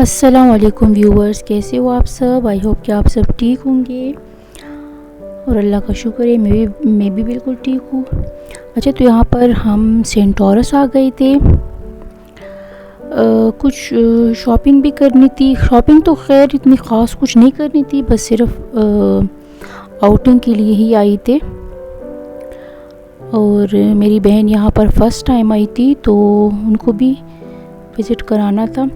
अस्सलाम वालेकुम व्यूवर्स, कैसे हो आप सब। आई होप कि आप सब ठीक होंगे और अल्लाह का शुक्र है मैं भी बिल्कुल ठीक हूँ। अच्छा, तो यहाँ पर हम सेंटोरस आ गए थे। कुछ शॉपिंग भी करनी थी। शॉपिंग तो खैर इतनी ख़ास कुछ नहीं करनी थी, बस सिर्फ आउटिंग के लिए ही आई थे। और मेरी बहन यहाँ पर फ़र्स्ट टाइम आई थी तो उनको भी विज़िट कराना था।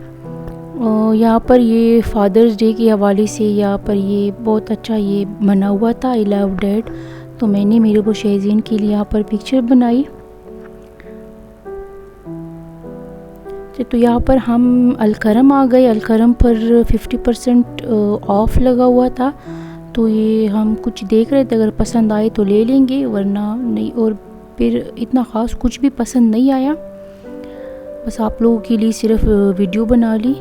यहाँ पर ये फ़ादर्स डे के हवाले से यहाँ पर ये बहुत अच्छा ये बना हुआ था, आई लव डैड। तो मैंने मेरे को शहज़ीन के लिए यहाँ पर पिक्चर बनाई। तो यहाँ पर हम अलकरम आ गए। अलकरम पर 50% ऑफ़ लगा हुआ था, तो ये हम कुछ देख रहे थे, अगर पसंद आए तो ले लेंगे वरना नहीं। और फिर इतना ख़ास कुछ भी पसंद नहीं आया, बस आप लोगों के लिए सिर्फ वीडियो बना ली।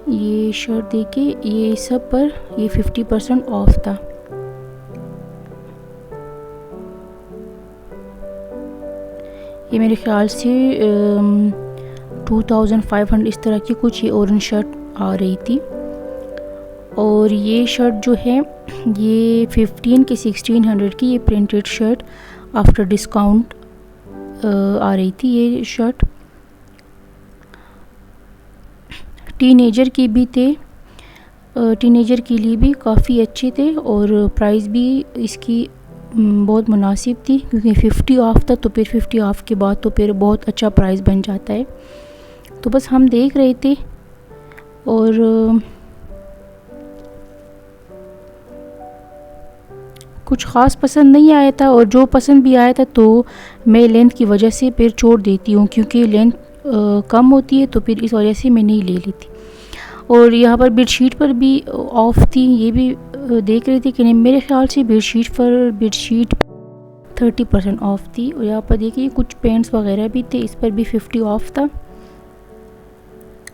ये शर्ट देखे, ये सब पर ये 50% ऑफ था। ये मेरे ख्याल से 2500 इस तरह की कुछ ये ऑरेंज शर्ट आ रही थी। और ये शर्ट जो है ये 15 के 1600 की ये प्रिंटेड शर्ट आफ्टर डिस्काउंट आ रही थी। ये शर्ट टीनेजर की भी थे, टीनेजर के लिए भी काफ़ी अच्छे थे और प्राइस भी इसकी बहुत मुनासिब थी, क्योंकि 50 ऑफ था। तो फिर 50 ऑफ के बाद तो फिर बहुत अच्छा प्राइस बन जाता है। तो बस हम देख रहे थे और कुछ ख़ास पसंद नहीं आया था, और जो पसंद भी आया था तो मैं लेंथ की वजह से फिर छोड़ देती हूँ, क्योंकि लेंथ कम होती है तो फिर इस वजह से मैं नहीं ले लेती। और यहाँ पर बेडशीट पर भी ऑफ़ थी, ये भी देख रही थी कि नहीं, मेरे ख्याल से बेडशीट 30% ऑफ़ थी। और यहाँ पर देखिए कुछ पेंट्स वगैरह भी थे, इस पर भी 50 ऑफ़ था।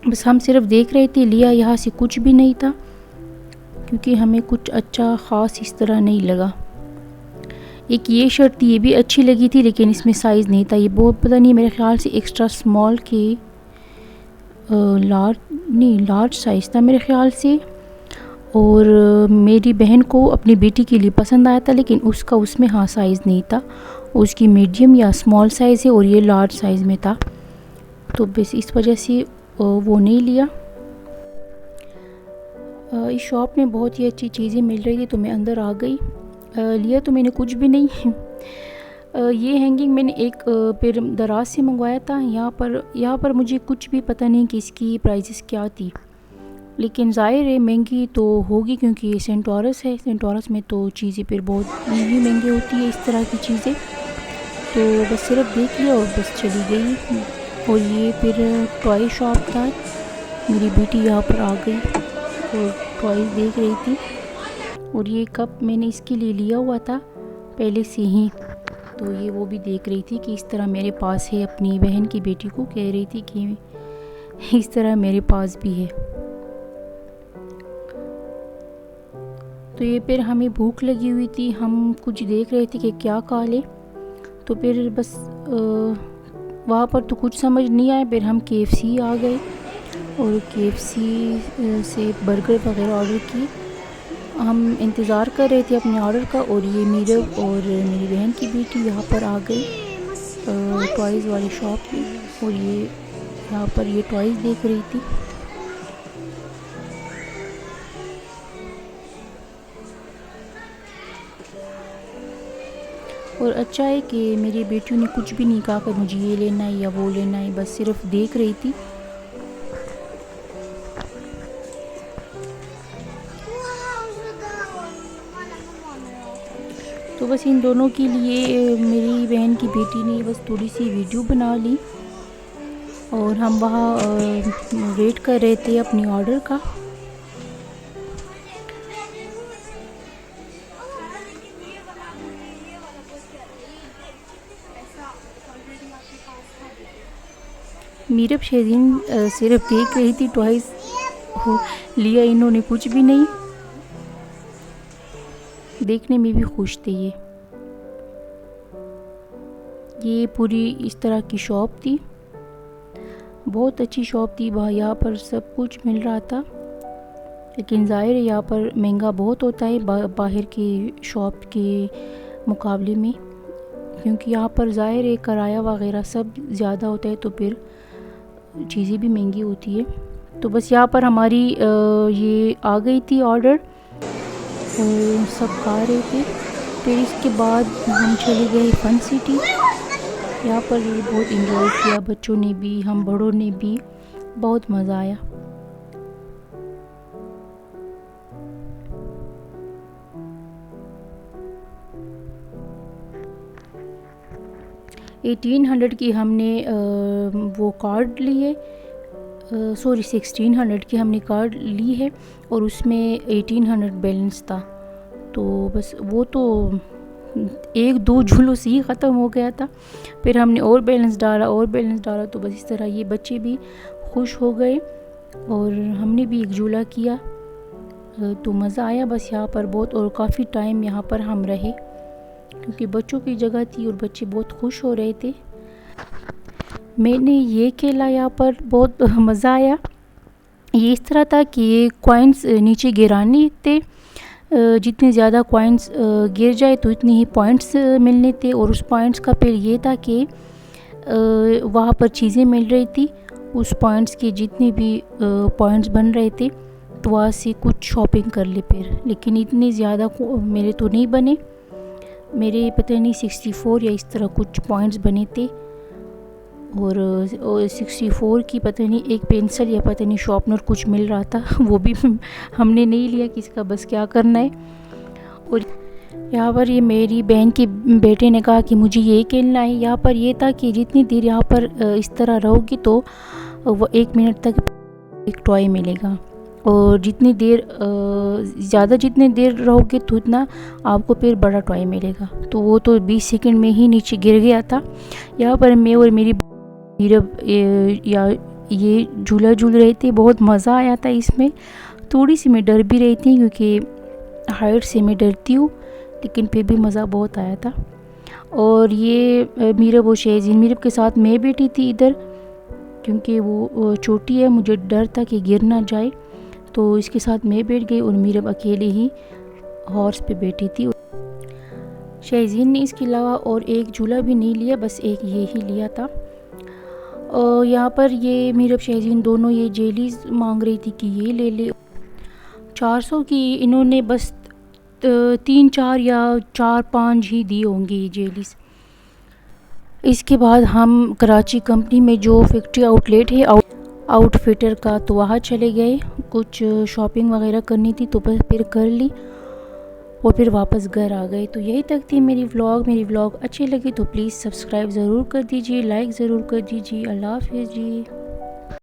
बस हम सिर्फ देख रहे थे, लिया यहाँ से कुछ भी नहीं था, क्योंकि हमें कुछ अच्छा ख़ास इस तरह नहीं लगा। एक ये शर्ट थी, ये भी अच्छी लगी थी, लेकिन इसमें साइज़ नहीं था। ये बहुत पता नहीं, मेरे ख्याल से एक्स्ट्रा स्मॉल के लार्ज साइज़ था मेरे ख्याल से। और मेरी बहन को अपनी बेटी के लिए पसंद आया था, लेकिन उसका उसमें हाँ साइज़ नहीं था। उसकी मीडियम या स्मॉल साइज़ है और ये लार्ज साइज़ में था, तो बस इस वजह से वो नहीं लिया। इस शॉप में बहुत ही अच्छी चीज़ें मिल रही थी, तो मैं अंदर आ गई। लिया तो मैंने कुछ भी नहीं। ये हैंगिंग मैंने एक फिर दराज से मंगवाया था। यहाँ पर मुझे कुछ भी पता नहीं कि इसकी प्राइसेस क्या थी, लेकिन ज़ाहिर है महंगी तो होगी, क्योंकि ये सेंटोरस है। सेंटोरस में तो चीज़ें फिर बहुत महंगी होती है, इस तरह की चीज़ें। तो बस सिर्फ देख लिया और बस चली गई। और ये फिर टॉय शॉप था। मेरी बेटी यहाँ पर आ गई और टॉयज़ देख रही थी। और ये कप मैंने इसके लिए लिया हुआ था पहले से ही, तो ये वो भी देख रही थी कि इस तरह मेरे पास है। अपनी बहन की बेटी को कह रही थी कि इस तरह मेरे पास भी है। तो ये फिर हमें भूख लगी हुई थी, हम कुछ देख रहे थे कि क्या खा लें। तो फिर बस वहाँ पर तो कुछ समझ नहीं आया। फिर हम KFC आ गए और KFC से बर्गर वगैरह ऑर्डर किए। हम इंतज़ार कर रहे थे अपने ऑर्डर का, और ये मेरे और मेरी बहन की बेटी यहाँ पर आ गई टॉयज़ वाली शॉप में। और ये यहाँ पर ये टॉयज़ देख रही थी। और अच्छा है कि मेरी बेटियों ने कुछ भी नहीं कहा कि मुझे ये लेना है या वो लेना है, बस सिर्फ देख रही थी। तो बस इन दोनों के लिए मेरी बहन की बेटी ने बस थोड़ी सी वीडियो बना ली, और हम वहाँ वेट कर रहे थे अपनी ऑर्डर का। मीरब शहज़ीन सिर्फ देख रही थी टॉयज़, लिया इन्होंने कुछ भी नहीं। देखने में भी खुश थे ये पूरी इस तरह की शॉप थी। बहुत अच्छी शॉप थी, वहाँ यहाँ पर सब कुछ मिल रहा था। लेकिन ज़ाहिर है यहाँ पर महंगा बहुत होता है बाहर की शॉप के मुकाबले में, क्योंकि यहाँ पर ज़ाहिर है किराया वगैरह सब ज़्यादा होता है, तो फिर चीज़ें भी महंगी होती है। तो बस यहाँ पर हमारी ये आ गई थी ऑर्डर, और सब खा रहे थे। फिर इसके बाद हम चले गए फन सिटी। यहाँ पर ये बहुत इंजॉय किया, बच्चों ने भी, हम बड़ों ने भी, बहुत मज़ा आया। $1800 की हमने वो कार्ड लिए, सॉरी 1600 की हमने कार्ड ली है, और उसमें 1800 बैलेंस था। तो बस वो तो एक दो झूलों से ही ख़त्म हो गया था। फिर हमने और बैलेंस डाला, तो बस इस तरह ये बच्चे भी खुश हो गए और हमने भी एक झूला किया, तो मज़ा आया बस यहाँ पर बहुत। और काफ़ी टाइम यहाँ पर हम रहे, क्योंकि बच्चों की जगह थी और बच्चे बहुत खुश हो रहे थे। मैंने ये खेला यहाँ पर, बहुत मज़ा आया। ये इस तरह था कि ये कॉइन्स नीचे गिराने थे, जितने ज़्यादा कॉइन्स गिर जाए तो इतनी ही पॉइंट्स मिलने थे। और उस पॉइंट्स का फिर ये था कि वहाँ पर चीज़ें मिल रही थी, उस पॉइंट्स के जितने भी पॉइंट्स बन रहे थे तो वहाँ से कुछ शॉपिंग कर ले फिर। लेकिन इतने ज़्यादा मेरे तो नहीं बने, मेरे पता नहीं 64 या इस तरह कुछ पॉइंट्स बने थे। और 64 की पता नहीं एक पेंसिल या पता नहीं शॉर्पनर कुछ मिल रहा था, वो भी हमने नहीं लिया, किसका बस क्या करना है। और यहाँ पर ये मेरी बहन के बेटे ने कहा कि मुझे ये खेलना है। यहाँ पर ये था कि जितनी देर यहाँ पर इस तरह रहोगी तो वो 1 मिनट तक एक टॉय मिलेगा, और जितनी देर जितनी देर रहोगे तो उतना आपको फिर बड़ा टॉय मिलेगा। तो वो तो 20 सेकंड में ही नीचे गिर गया था। यहाँ पर मैं और मेरी ये झूला झूल रहे थे, बहुत मज़ा आया था इसमें। थोड़ी सी मैं डर भी रही थी, क्योंकि हाइट से मैं डरती हूँ, लेकिन फिर भी मज़ा बहुत आया था। और ये मीरब और शेज़ीन, मीरब के साथ मैं बैठी थी इधर, क्योंकि वो छोटी है, मुझे डर था कि गिर ना जाए, तो इसके साथ मैं बैठ गई और मीरब अकेले ही हॉर्स पे बैठी थी। शेज़ीन ने इसके अलावा और एक झूला भी नहीं लिया, बस एक ये ही लिया था। यहाँ पर ये मीरब शेज़ीन दोनों ये जेलीज़ मांग रही थी कि ये ले ले। 400 की इन्होंने बस 3-4 या 4-5 ही दी होंगी ये जेलीज़। इसके बाद हम कराची कंपनी में जो फैक्ट्री आउटलेट है आउटफिटर का, तो वहाँ चले गए। कुछ शॉपिंग वगैरह करनी थी तो बस फिर कर ली और फिर वापस घर आ गए। तो यही तक थी मेरी व्लॉग अच्छी लगी तो प्लीज़ सब्सक्राइब ज़रूर कर दीजिए, लाइक ज़रूर कर दीजिए। अल्लाह हाफ़िज़ जी।